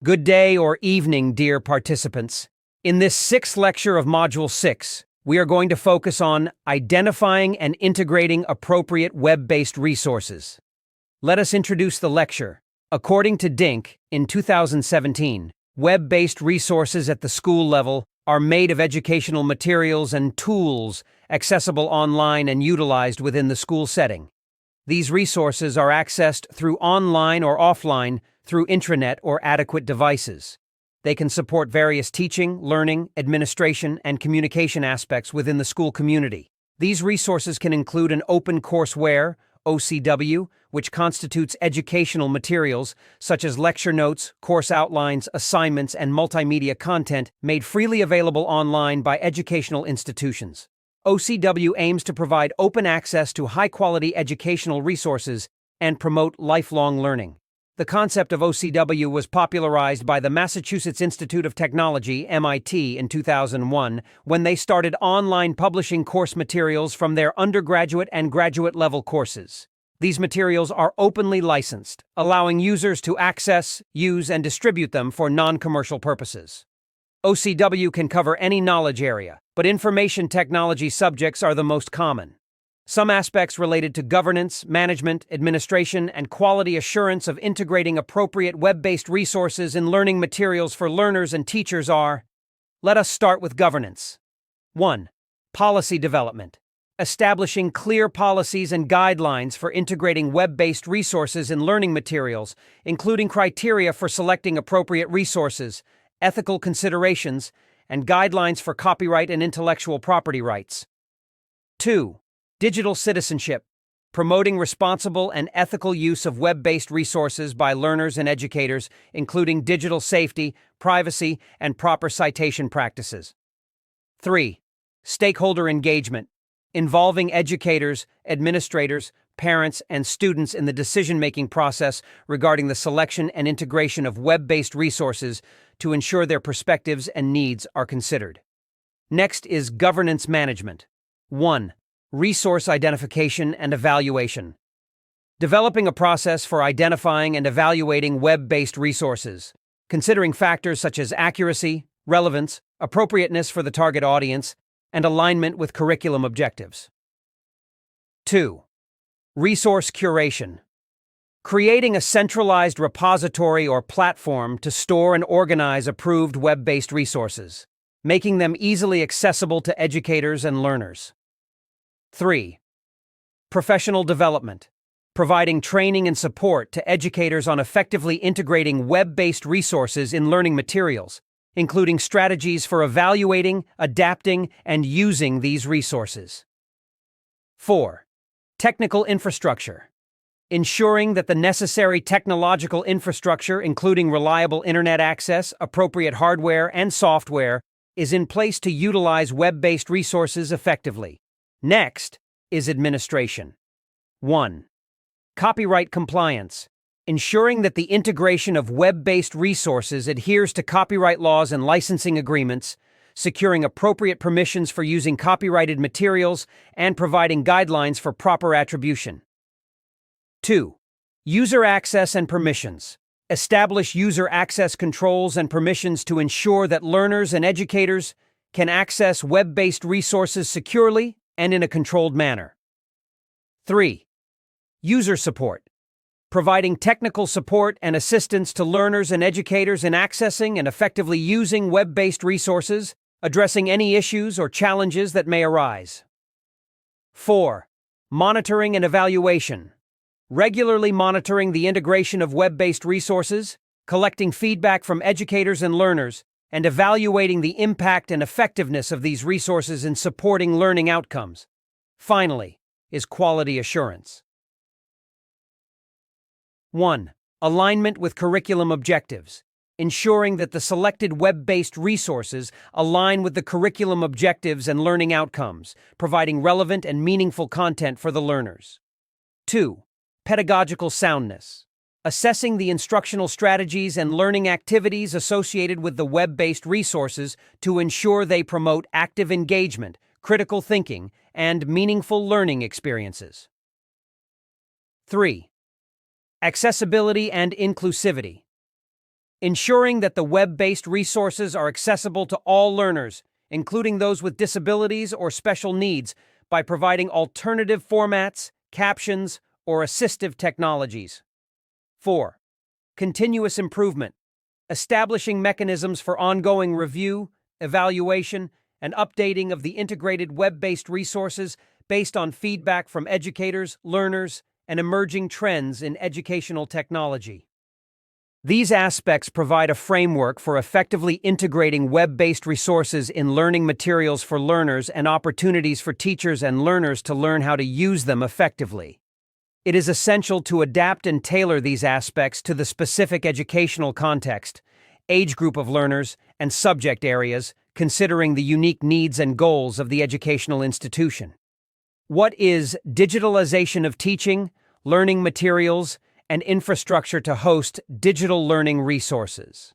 Good day or evening, dear participants. In this sixth lecture of Module 6, we are going to focus on identifying and integrating appropriate web-based resources. Let us introduce the lecture. According to Dink, in 2017, web-based resources at the school level are made of educational materials and tools accessible online and utilized within the school setting. These resources are accessed through online or offline through intranet or adequate devices. They can support various teaching, learning, administration, and communication aspects within the school community. These resources can include an open courseware, OCW, which constitutes educational materials such as lecture notes, course outlines, assignments, and multimedia content made freely available online by educational institutions. OCW aims to provide open access to high-quality educational resources and promote lifelong learning. The concept of OCW was popularized by the Massachusetts Institute of Technology, MIT, in 2001, when they started online publishing course materials from their undergraduate and graduate-level courses. These materials are openly licensed, allowing users to access, use, and distribute them for non-commercial purposes. OCW can cover any knowledge area, but information technology subjects are the most common. Some aspects related to governance, management, administration, and quality assurance of integrating appropriate web-based resources in learning materials for learners and teachers are: let us start with governance. 1. Policy development. Establishing clear policies and guidelines for integrating web-based resources in learning materials, including criteria for selecting appropriate resources, ethical considerations, and guidelines for copyright and intellectual property rights. 2. Digital citizenship, promoting responsible and ethical use of web-based resources by learners and educators, including digital safety, privacy, and proper citation practices. 3. Stakeholder engagement, involving educators, administrators, parents, and students in the decision-making process regarding the selection and integration of web-based resources to ensure their perspectives and needs are considered. Next is governance management. 1. Resource identification and evaluation. Developing a process for identifying and evaluating web-based resources, considering factors such as accuracy, relevance, appropriateness for the target audience, and alignment with curriculum objectives. 2. Resource curation. Creating a centralized repository or platform to store and organize approved web-based resources, making them easily accessible to educators and learners. 3. Professional development, providing training and support to educators on effectively integrating web-based resources in learning materials, including strategies for evaluating, adapting, and using these resources. 4. Technical infrastructure, ensuring that the necessary technological infrastructure, including reliable internet access, appropriate hardware, and software, is in place to utilize web-based resources effectively. Next is administration. 1. Copyright compliance, ensuring that the integration of web-based resources adheres to copyright laws and licensing agreements, securing appropriate permissions for using copyrighted materials, and providing guidelines for proper attribution. 2. User access and permissions. Establish user access controls and permissions to ensure that learners and educators can access web-based resources securely and in a controlled manner. 3. User support, providing technical support and assistance to learners and educators in accessing and effectively using web-based resources, addressing any issues or challenges that may arise. 4. Monitoring and evaluation, regularly monitoring the integration of web-based resources, collecting feedback from educators and learners, and evaluating the impact and effectiveness of these resources in supporting learning outcomes. Finally, is quality assurance. 1. Alignment with curriculum objectives, ensuring that the selected web-based resources align with the curriculum objectives and learning outcomes, providing relevant and meaningful content for the learners. 2. Pedagogical soundness, assessing the instructional strategies and learning activities associated with the web-based resources to ensure they promote active engagement, critical thinking, and meaningful learning experiences. 3. Accessibility and inclusivity, Ensuring that the web-based resources are accessible to all learners, including those with disabilities or special needs, by providing alternative formats, captions, or assistive technologies. 4. Continuous improvement. Establishing mechanisms for ongoing review, evaluation, and updating of the integrated web-based resources based on feedback from educators, learners, and emerging trends in educational technology. These aspects provide a framework for effectively integrating web-based resources in learning materials for learners and opportunities for teachers and learners to learn how to use them effectively. It is essential to adapt and tailor these aspects to the specific educational context, age group of learners, and subject areas, considering the unique needs and goals of the educational institution. What is digitalization of teaching, learning materials, and infrastructure to host digital learning resources?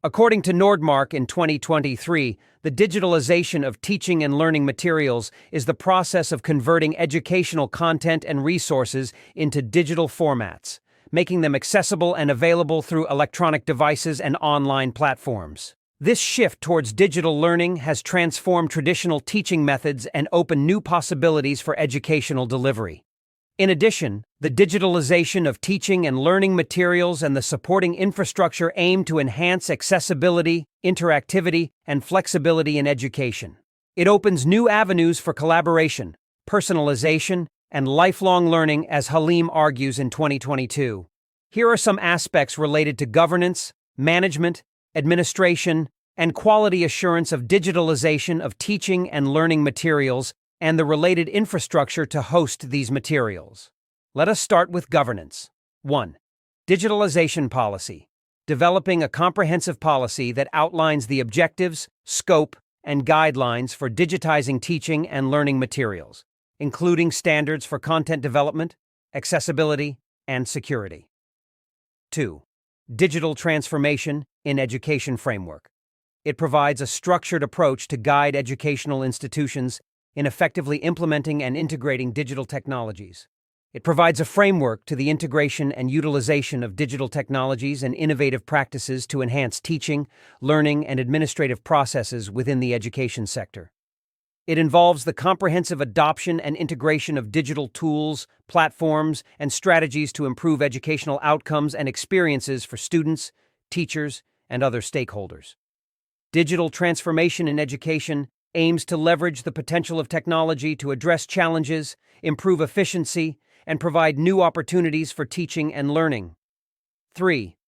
According to Nordmark in 2023, the digitalization of teaching and learning materials is the process of converting educational content and resources into digital formats, making them accessible and available through electronic devices and online platforms. This shift towards digital learning has transformed traditional teaching methods and opened new possibilities for educational delivery. In addition, the digitalization of teaching and learning materials and the supporting infrastructure aim to enhance accessibility, interactivity, and flexibility in education. It opens new avenues for collaboration, personalization, and lifelong learning, as Halim argues in 2022. Here are some aspects related to governance, management, administration, and quality assurance of digitalization of teaching and learning materials and the related infrastructure to host these materials. Let us start with governance. 1. Digitalization policy. Developing a comprehensive policy that outlines the objectives, scope, and guidelines for digitizing teaching and learning materials, including standards for content development, accessibility, and security. 2. Digital transformation in education framework. It provides a structured approach to guide educational institutions in effectively implementing and integrating digital technologies. It provides a framework to the integration and utilization of digital technologies and innovative practices to enhance teaching, learning, and administrative processes within the education sector. It involves the comprehensive adoption and integration of digital tools, platforms, and strategies to improve educational outcomes and experiences for students, teachers, and other stakeholders. Digital transformation in education aims to leverage the potential of technology to address challenges, improve efficiency, and provide new opportunities for teaching and learning. 3.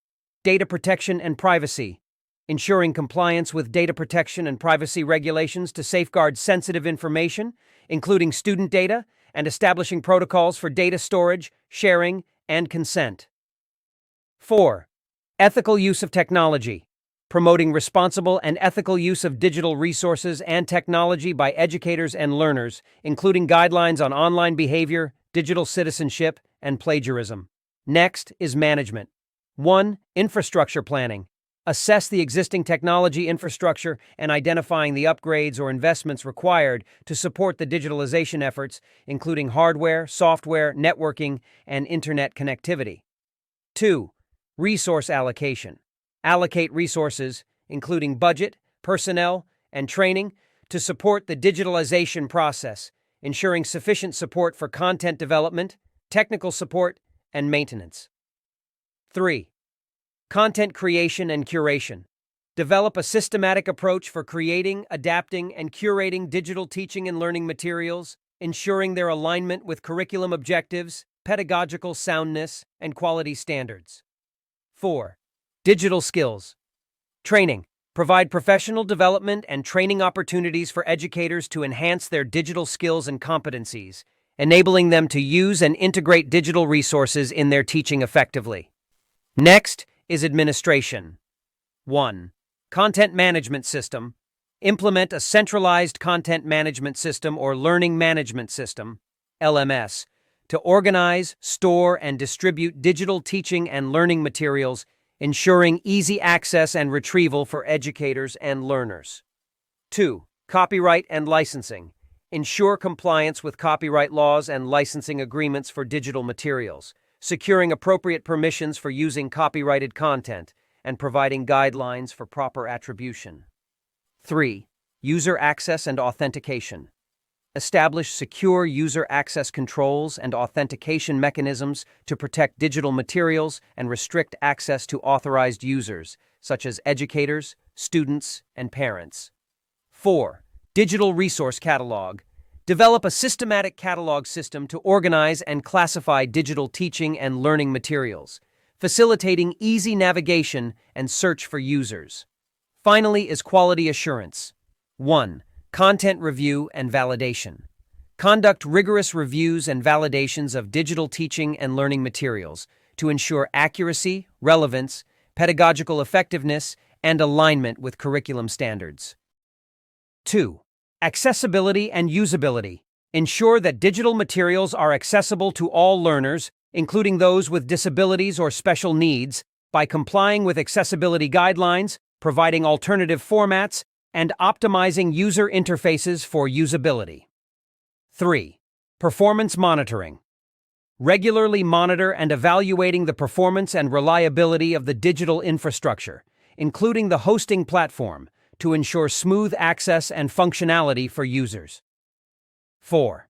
Data protection and privacy. Ensuring compliance with data protection and privacy regulations to safeguard sensitive information, including student data, and establishing protocols for data storage, sharing, and consent. 4. Ethical use of technology. Promoting responsible and ethical use of digital resources and technology by educators and learners, including guidelines on online behavior, digital citizenship, and plagiarism. Next is management. 1. Infrastructure planning. Assess the existing technology infrastructure and identifying the upgrades or investments required to support the digitalization efforts, including hardware, software, networking, and internet connectivity. 2. Resource allocation. Allocate resources, including budget, personnel, and training, to support the digitalization process, ensuring sufficient support for content development, technical support, and maintenance. 3. Content creation and curation. Develop a systematic approach for creating, adapting, and curating digital teaching and learning materials, ensuring their alignment with curriculum objectives, pedagogical soundness, and quality standards. 4. Digital skills. Training. Provide professional development and training opportunities for educators to enhance their digital skills and competencies, enabling them to use and integrate digital resources in their teaching effectively. Next is administration. 1. Content management system. Implement a centralized content management system or learning management system, LMS, to organize, store, and distribute digital teaching and learning materials, ensuring easy access and retrieval for educators and learners. 2. Copyright and licensing. Ensure compliance with copyright laws and licensing agreements for digital materials, securing appropriate permissions for using copyrighted content, and providing guidelines for proper attribution. 3. User access and authentication. Establish secure user access controls and authentication mechanisms to protect digital materials and restrict access to authorized users, such as educators, students, and parents. 4. Digital Resource Catalog. Develop a systematic catalog system to organize and classify digital teaching and learning materials, facilitating easy navigation and search for users. Finally is quality assurance. 1. Content review and validation. Conduct rigorous reviews and validations of digital teaching and learning materials to ensure accuracy, relevance, pedagogical effectiveness, and alignment with curriculum standards. 2. Accessibility and usability. Ensure that digital materials are accessible to all learners, including those with disabilities or special needs, by complying with accessibility guidelines, providing alternative formats, and optimizing user interfaces for usability. 3. Performance monitoring. Regularly monitor and evaluating the performance and reliability of the digital infrastructure, including the hosting platform, to ensure smooth access and functionality for users. 4.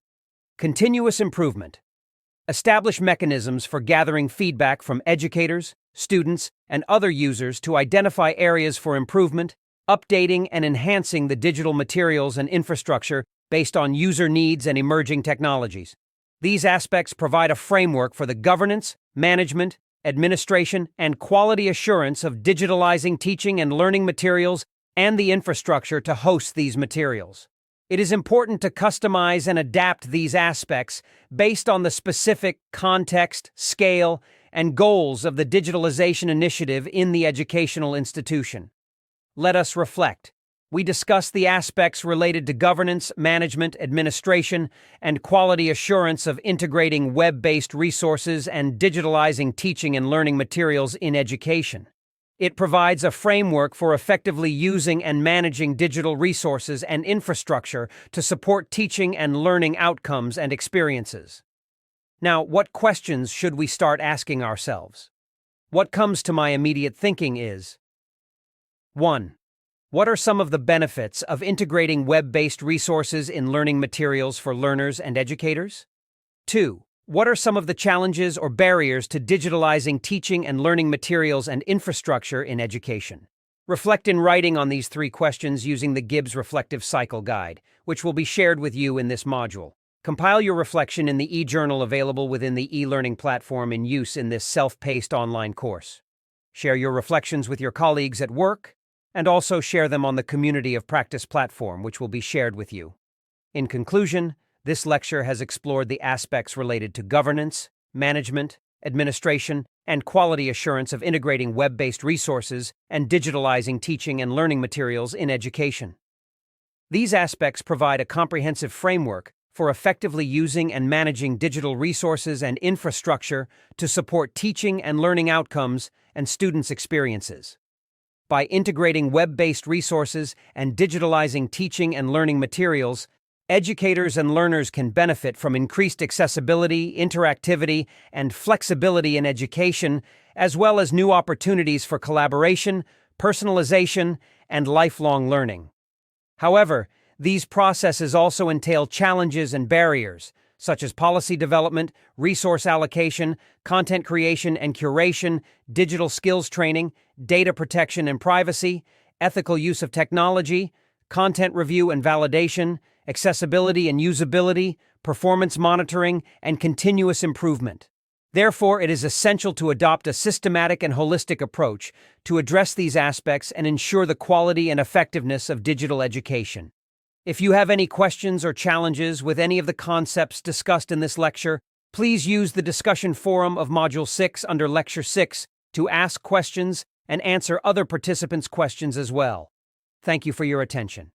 Continuous improvement. Establish mechanisms for gathering feedback from educators, students, and other users to identify areas for improvement, updating and enhancing the digital materials and infrastructure based on user needs and emerging technologies. These aspects provide a framework for the governance, management, administration, and quality assurance of digitalizing teaching and learning materials and the infrastructure to host these materials. It is important to customize and adapt these aspects based on the specific context, scale, and goals of the digitalization initiative in the educational institution. Let us reflect. We discussed the aspects related to governance, management, administration, and quality assurance of integrating web-based resources and digitalizing teaching and learning materials in education. It provides a framework for effectively using and managing digital resources and infrastructure to support teaching and learning outcomes and experiences. Now, what questions should we start asking ourselves? What comes to my immediate thinking is: 1. What are some of the benefits of integrating web-based resources in learning materials for learners and educators? 2. What are some of the challenges or barriers to digitalizing teaching and learning materials and infrastructure in education? Reflect in writing on these 3 questions using the Gibbs Reflective Cycle Guide, which will be shared with you in this module. Compile your reflection in the e-journal available within the e-learning platform in use in this self-paced online course. Share your reflections with your colleagues at work, and also share them on the Community of Practice platform, which will be shared with you. In conclusion, this lecture has explored the aspects related to governance, management, administration, and quality assurance of integrating web-based resources and digitalizing teaching and learning materials in education. These aspects provide a comprehensive framework for effectively using and managing digital resources and infrastructure to support teaching and learning outcomes and students' experiences. By integrating web-based resources and digitalizing teaching and learning materials, educators and learners can benefit from increased accessibility, interactivity, and flexibility in education, as well as new opportunities for collaboration, personalization, and lifelong learning. However, these processes also entail challenges and barriers, such as policy development, resource allocation, content creation and curation, digital skills training, data protection and privacy, ethical use of technology, content review and validation, accessibility and usability, performance monitoring, and continuous improvement. Therefore, it is essential to adopt a systematic and holistic approach to address these aspects and ensure the quality and effectiveness of digital education. If you have any questions or challenges with any of the concepts discussed in this lecture, please use the discussion forum of Module 6 under Lecture 6 to ask questions and answer other participants' questions as well. Thank you for your attention.